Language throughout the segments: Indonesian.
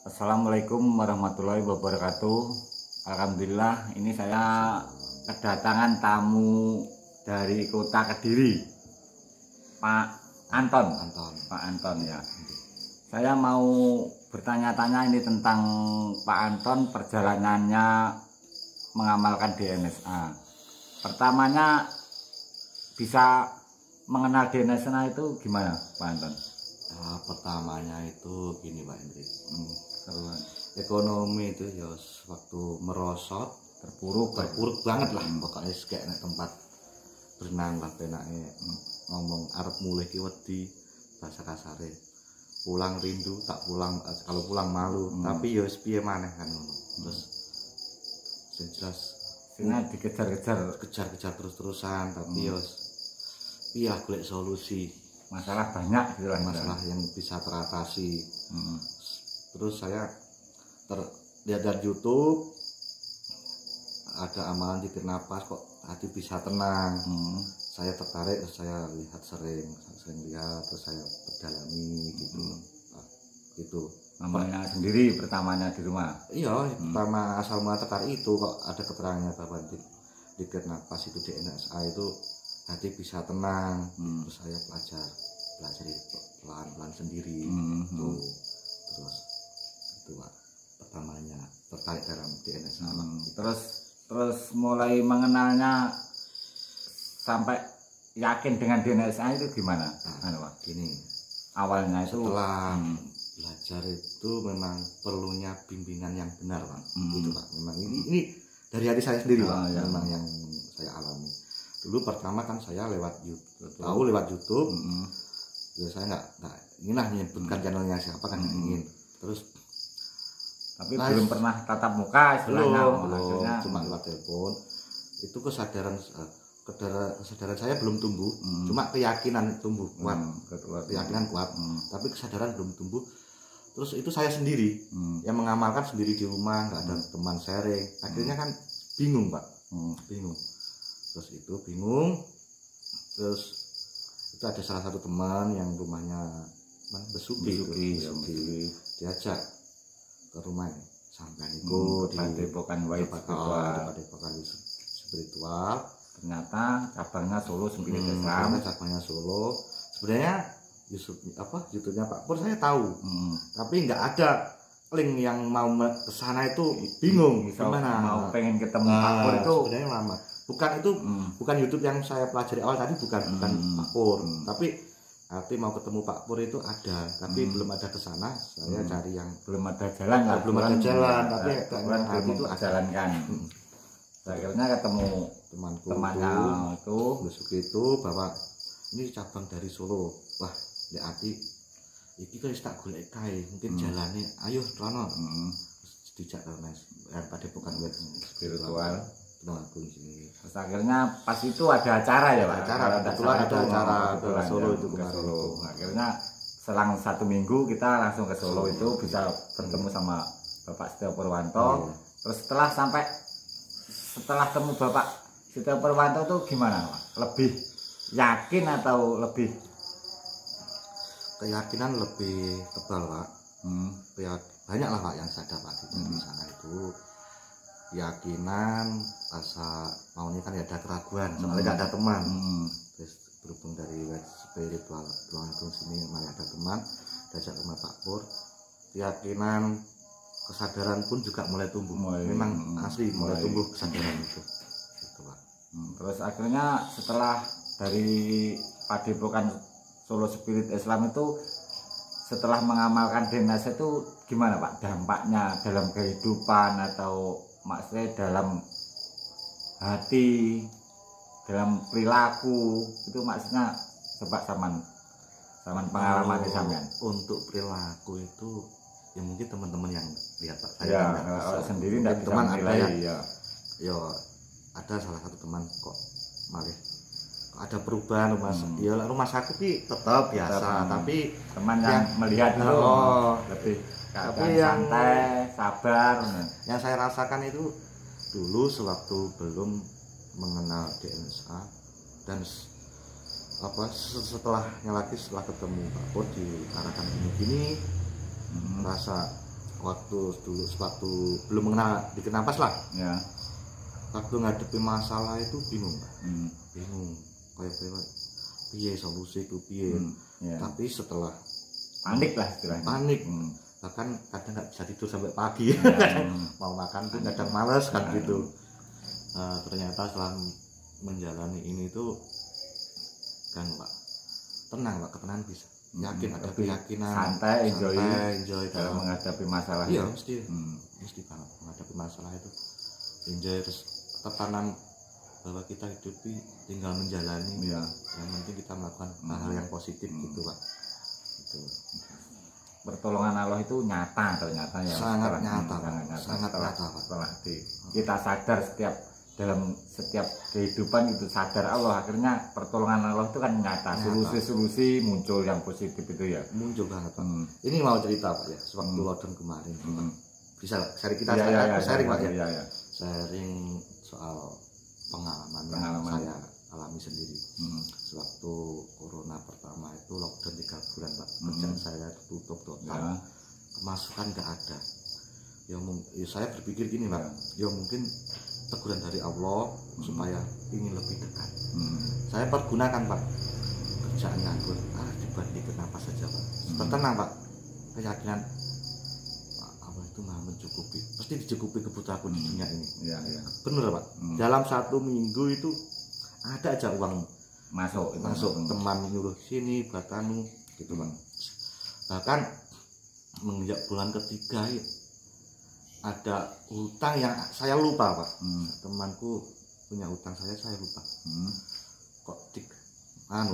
Assalamualaikum warahmatullahi wabarakatuh. Alhamdulillah, ini saya kedatangan tamu dari kota Kediri, Pak Anton. Pak Anton ya. Saya mau bertanya-tanya ini tentang Pak Anton, perjalanannya mengamalkan DNSA. Pertamanya bisa mengenal DNSA itu gimana, Pak Anton? Pertamanya itu gini Pak Hendrik, ekonomi itu ya waktu merosot terpuruk banget lah, pokoknya kayak tempat berenang lah penake ngomong arep mulih ki wedi bahasa kasare, pulang rindu tak pulang, kalau pulang malu, tapi ya piye maneh kan ngono. Terus sing jelas sing dikejar-kejar terus-terusan, tapi ya piye golek solusi. Masalah banyak gitu lah, masalah yang bisa teratasi. Terus saya lihat dari YouTube ada amalan zikir napas, kok hati bisa tenang. Saya tertarik, saya lihat sering lihat, terus saya pedalami gitu. Gitu. Namanya sendiri pertamanya di rumah. Iya, pertama asal mula tertarik itu kok ada keterangannya bahwa zikir napas itu DNSA itu hati bisa tenang. Terus saya belajar pelan-pelan sendiri. Terus itu Pak, pertamanya tertarik dalam DNSA. Terus mulai mengenalnya sampai yakin dengan DNSA itu gimana? Pak, gini, awalnya itu setelah belajar itu memang perlunya bimbingan yang benar Pak. Gitu Pak, memang ini dari hati saya sendiri Pak, memang yang saya alami. Dulu pertama kan saya lewat YouTube, lewat YouTube. Ya saya nggak ingin lah menyebutkan channelnya siapa, kan nggak ingin. Terus tapi belum pernah tatap muka istilahnya. Belum, cuma lewat telepon. Itu kesadaran saya belum tumbuh, cuma keyakinan tumbuh kuat, keyakinan kuat, tapi kesadaran belum tumbuh. Terus itu saya sendiri yang mengamalkan sendiri di rumah, nggak ada teman sharing. Akhirnya kan bingung Pak, bingung. Terus itu bingung, terus itu ada salah satu teman yang rumahnya Besuki, diajak ke rumah sampai itu di Padepokan spiritual. Ternyata cabangnya Solo Spirit Islam. Cabangnya Solo. Sebenarnya YouTube-nya Pak Pur saya tahu, tapi nggak ada link yang mau ke sana, itu bingung gimana. Mau pengen ketemu Pak Pur itu sebenarnya lama. Bukan YouTube yang saya pelajari awal tadi, bukan Pak Pur, tapi arti mau ketemu Pak Pur itu ada, tapi belum ada ke sana. Saya cari yang belum ada jalan lah, tapi hati itu jalankan. Akhirnya ketemu temannya itu Besuki itu, bahwa ini cabang dari Solo. Wah, Dek Ati iki kan tak golek kae, mungkin jalannya ayo rono. Dijak ke yang Padepokan spiritual. Terus akhirnya pas itu ada acara ya Pak. Kebetulan ada acara ke Solo itu ke Solo. Akhirnya selang 1 minggu kita langsung ke Solo itu bisa bertemu sama Bapak Setia Purwanto. Terus setelah temu Bapak Setia Purwanto itu gimana Pak? Lebih yakin atau lebih? Keyakinan lebih tebal Pak. Banyak lah Pak yang saya dapat di sana itu. Keyakinan, rasa maunya kan ya ada keraguan, soalnya nggak ada teman. Terus berhubung dari spiritual Tulungagung sini malah ada teman, diajak rumah Pak Pur. Keyakinan, kesadaran pun juga mulai tumbuh. Memang asli mulai tumbuh kesadaran itu. Gitu Pak. Terus akhirnya setelah dari Padepokan Solo Spirit Islam itu, setelah mengamalkan DNS itu gimana Pak dampaknya dalam kehidupan, atau maksudnya dalam hati, dalam perilaku itu, maksudnya coba zaman pengalaman sampean. Untuk perilaku itu ya mungkin teman-teman yang lihat Pak saya ya, sendiri tidak bisa menilai. Ada salah satu teman kok malah ada perubahan rumah sakit sih tetap biasa, tapi teman yang melihat itu lebih santai, sabar. Yang saya rasakan itu dulu sewaktu belum mengenal DNSA, dan setelahnya lagi setelah ketemu Pak Pur diarahkan gini-gini, merasa waktu dulu belum dikenal pas lah ya. Waktu ngadepi masalah itu bingung Pak. Bingung kayak piye solusi ku piye. Ya. Tapi setelah panik lah istilahnya. Panik. Bahkan kadang nggak bisa tidur sampai pagi. Ya. Mau makan pun kadang malas kan gitu. Ternyata setelah menjalani ini tuh kan Pak, tenang Pak, ketenangan bisa. Yakin ada keyakinan, santai enjoy dalam menghadapi masalah. Iya mesti banget menghadapi masalah itu enjoy, terus tekanan bahwa kita hidup tinggal menjalani ya. Yang penting kita melakukan hal-hal yang positif gitu Pak. Itu pertolongan Allah itu nyata ternyata ya, sangat nyata Pak. Setelah kita sadar dalam setiap kehidupan itu sadar Allah, akhirnya pertolongan Allah itu kan nyata. Solusi-solusi muncul yang positif itu ya. Muncul banget Pak. Ini mau cerita Pak ya, sewaktu lockdown kemarin. Bisa sharing kita sharing Pak ya. Sharing soal pengalaman yang saya alami sendiri. Sewaktu corona pertama itu lockdown 3 bulan Pak. Kerjaan saya tutup total. Pemasukan nggak ada. Ya saya berpikir gini Pak. Ya mungkin teguran dari Allah supaya ingin lebih dekat. Saya pergunakan Pak kerjaan nganggur dibanding apa saja Pak. Tenang Pak, keyakinan Allah itu maha mencukupi, pasti dicukupi kebutuhanku di dunia ini. Ya. Bener Pak. Dalam 1 minggu itu ada aja uang masuk teman nyuruh sini buat anu gitu Pak. Bahkan menginjak bulan ketiga ya, ada hutang yang saya lupa Pak. Temanku punya hutang saya lupa. Kok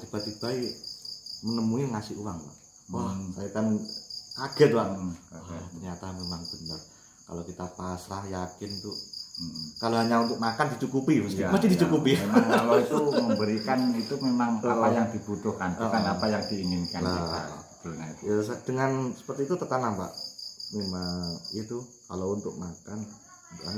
tiba-tiba menemui ngasih uang Pak. Wah saya kan kaget Pak. Ternyata memang benar kalau kita pasrah yakin tuh kalau hanya untuk makan dicukupi mesti dicukupi. Memang kalau itu memberikan itu memang apa yang dibutuhkan bukan apa yang diinginkan kita. Ya, dengan seperti itu tertanam Pak. Memang itu kalau untuk makan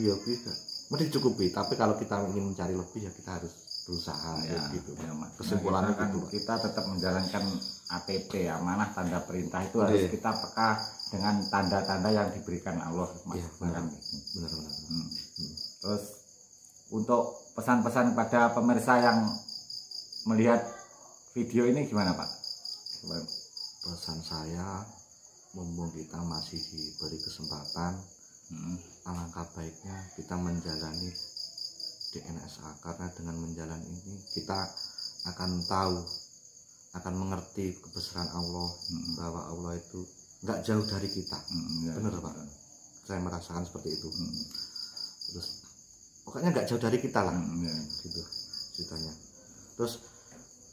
ya bisa mesti dicukupi, tapi kalau kita ingin mencari lebih ya kita harus berusaha ya, gitu ya, kesimpulannya kan gitu, kita tetap menjalankan ATP amanah tanda perintah itu harus kita peka dengan tanda-tanda yang diberikan Allah ya, benar. Terus untuk pesan-pesan pada pemirsa yang melihat video ini gimana Pak? Pesan saya, mumpung kita masih diberi kesempatan, alangkah baiknya kita menjalani DNSA, karena dengan menjalani ini kita akan tahu, akan mengerti kebesaran Allah, bahwa Allah itu nggak jauh dari kita. Bener Pak, saya merasakan seperti itu. Terus pokoknya nggak jauh dari kita lah, gitu ceritanya. Terus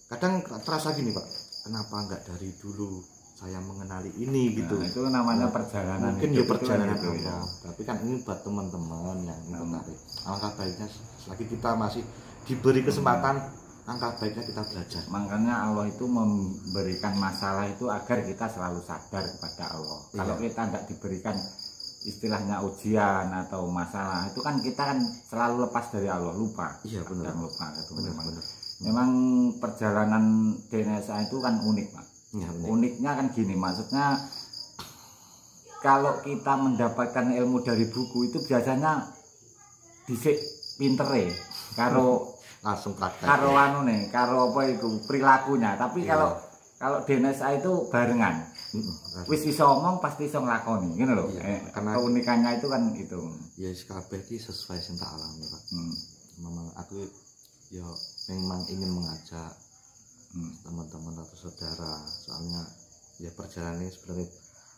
kadang terasa gini Pak, kenapa nggak dari dulu saya mengenali ini gitu. Itu namanya perjalanan. Mungkin ya perjalanan itu ya. Tapi kan ini buat teman-teman yang tertarik. Alangkah baiknya selagi kita masih diberi kesempatan, alangkah baiknya kita belajar. Makanya Allah itu memberikan masalah itu agar kita selalu sadar kepada Allah. Iya. Kalau kita tidak diberikan istilahnya ujian atau masalah, itu kan kita kan selalu lepas dari Allah, lupa. Iya benar. Lupa itu memang perjalanan DNSA itu kan unik Pak. Ya, uniknya kan gini, maksudnya kalau kita mendapatkan ilmu dari buku itu biasanya dhisik pintere karo langsung praktek karo anune karo apa itu perilakunya, tapi kalau DNSA itu barengan, wis iso ngomong pasti iso nglakoni ngono lho. Karena keunikannya itu kan itu ya kabeh iki sesuai sing tak alami Pak. Memang aku ya memang ingin mengajak teman-teman atau saudara, soalnya ya perjalanan ini sebenarnya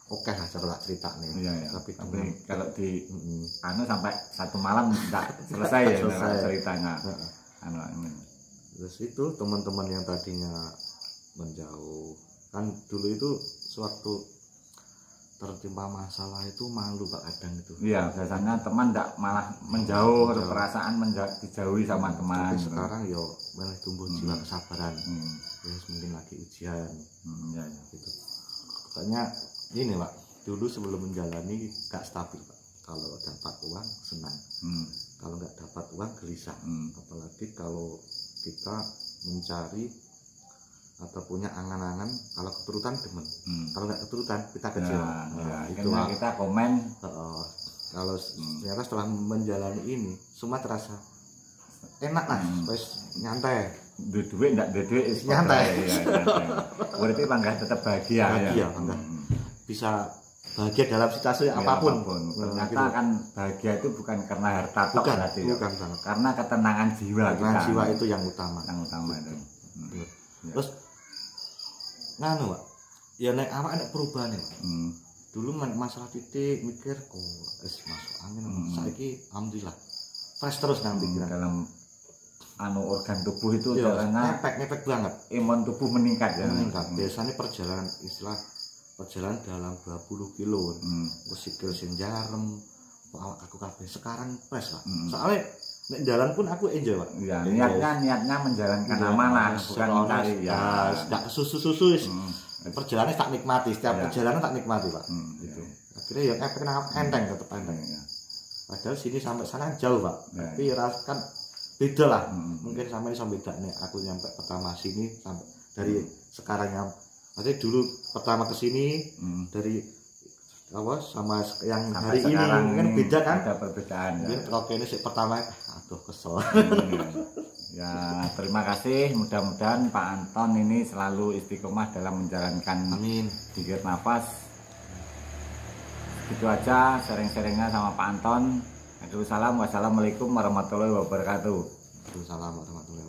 oke lah cara tak cerita nih. Tapi kalau di sampai 1 malam tidak selesai ya ceritanya. Terus itu teman-teman yang tadinya menjauh kan dulu itu sewaktu tertimpa masalah itu malu Pak kadang itu. Iya, biasanya teman tidak malah menjauh, perasaan dijauhi sama teman. Tapi sekarang yo malah tumbuh jiwa kesabaran. Ya mungkin lagi ujian. Gitu. Pokoknya ini Pak, dulu sebelum menjalani gak stabil Pak. Kalau dapat uang senang. Kalau nggak dapat uang gelisah. Apalagi kalau kita mencari atau punya angan-angan kalau keturutan demen. Kalau nggak keturutan kita kecewa. Itu kita komen. Kalau ternyata setelah menjalani ini semua terasa enak lah, terus nyantai. Duit ndak duit nyantai. Berarti bangga tetap bahagia ya. Bangga. Bisa bahagia dalam situasi apapun. Ternyata gitu. Kan bahagia itu bukan karena harta tok berarti. Bukan ya. Karena ketenangan jiwa kita. Jiwa itu yang utama. Itu. Terus nganu, Pak. Ya nek awak nek perubahan ya. Dulu masalah titik mikir masuk angin. Saiki alhamdulillah fresh terus nang pikiran. Dalam organ tubuh itu karena ngefek banget. Imun tubuh meningkat ya. Biasanya perjalanan dalam 20 kilo. Sikil sing jarem, awak aku kabeh sekarang fresh, Pak. Soalnya nek jalan pun aku enjoy, Pak. Ya, niatnya menjalankan amanah, bukan mencari ya. Enggak susu-susu. Perjalanan tak nikmati, setiap perjalanan tak nikmati, Pak. Itu. Akhirnya ya enteng tetap enteng. Padahal sini sampai sana jauh, Pak. Tapi rasakan beda lah. Mungkin sampai beda nih aku nyampe pertama sini sampai dari sekarang yang berarti dulu pertama ke sini dari sama yang sampai hari ini mungkin beda kan? Ada perbedaan. Mungkin kalau ini sih pertama aduh kesel. Ya, terima kasih. Mudah-mudahan Pak Anton ini selalu istiqomah dalam menjalankan Dikir Nafas. Gitu aja sharing-sharingnya sama Pak Anton. Wassalamualaikum warahmatullahi wabarakatuh. Waalaikumsalam warahmatullahi wabarakatuh.